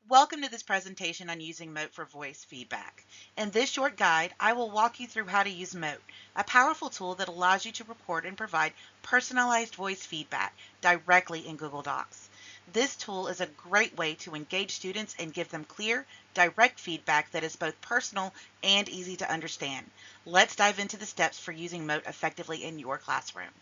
Welcome to this presentation on using Mote for voice feedback. In this short guide, I will walk you through how to use Mote, a powerful tool that allows you to record and provide personalized voice feedback directly in Google Docs. This tool is a great way to engage students and give them clear, direct feedback that is both personal and easy to understand. Let's dive into the steps for using Mote effectively in your classroom.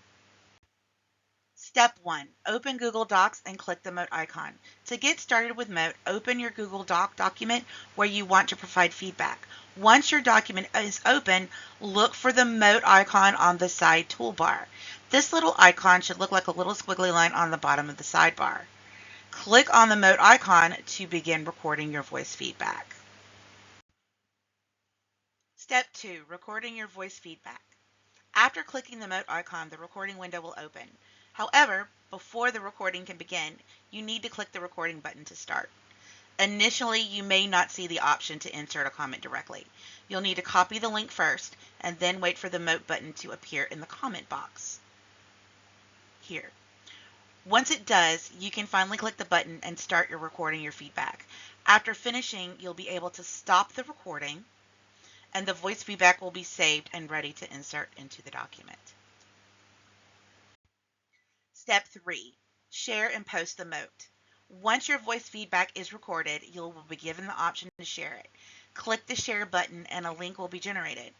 Step 1. Open Google Docs and click the Mote icon. To get started with Mote, open your Google document where you want to provide feedback. Once your document is open, look for the Mote icon on the side toolbar. This little icon should look like a little squiggly line on the bottom of the sidebar. Click on the Mote icon to begin recording your voice feedback. Step 2. Recording your voice feedback. After clicking the Mote icon, the recording window will open. However, before the recording can begin, you need to click the recording button to start. Initially, you may not see the option to insert a comment directly. You'll need to copy the link first and then wait for the Mote button to appear in the comment box here. Once it does, you can finally click the button and start your recording your feedback. After finishing, you'll be able to stop the recording and the voice feedback will be saved and ready to insert into the document. Step 3. Share and post the Mote. Once your voice feedback is recorded, you will be given the option to share it. Click the share button and a link will be generated.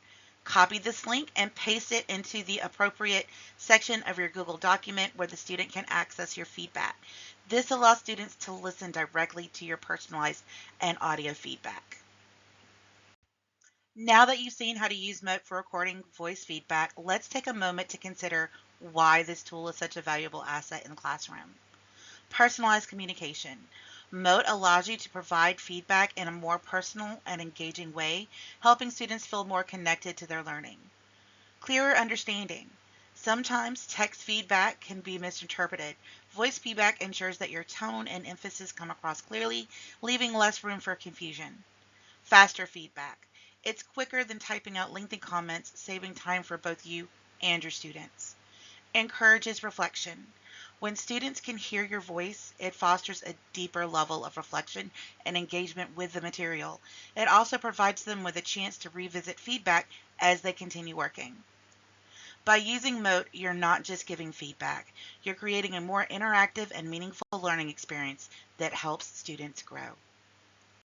Copy this link and paste it into the appropriate section of your Google document where the student can access your feedback. This allows students to listen directly to your personalized and audio feedback. Now that you've seen how to use Mote for recording voice feedback, let's take a moment to consider why this tool is such a valuable asset in the classroom. Personalized communication. Mote allows you to provide feedback in a more personal and engaging way, helping students feel more connected to their learning. Clearer understanding. Sometimes text feedback can be misinterpreted. Voice feedback ensures that your tone and emphasis come across clearly, leaving less room for confusion. Faster feedback. It's quicker than typing out lengthy comments, saving time for both you and your students. Encourages reflection. When students can hear your voice, it fosters a deeper level of reflection and engagement with the material. It also provides them with a chance to revisit feedback as they continue working. By using Mote, you're not just giving feedback, you're creating a more interactive and meaningful learning experience that helps students grow.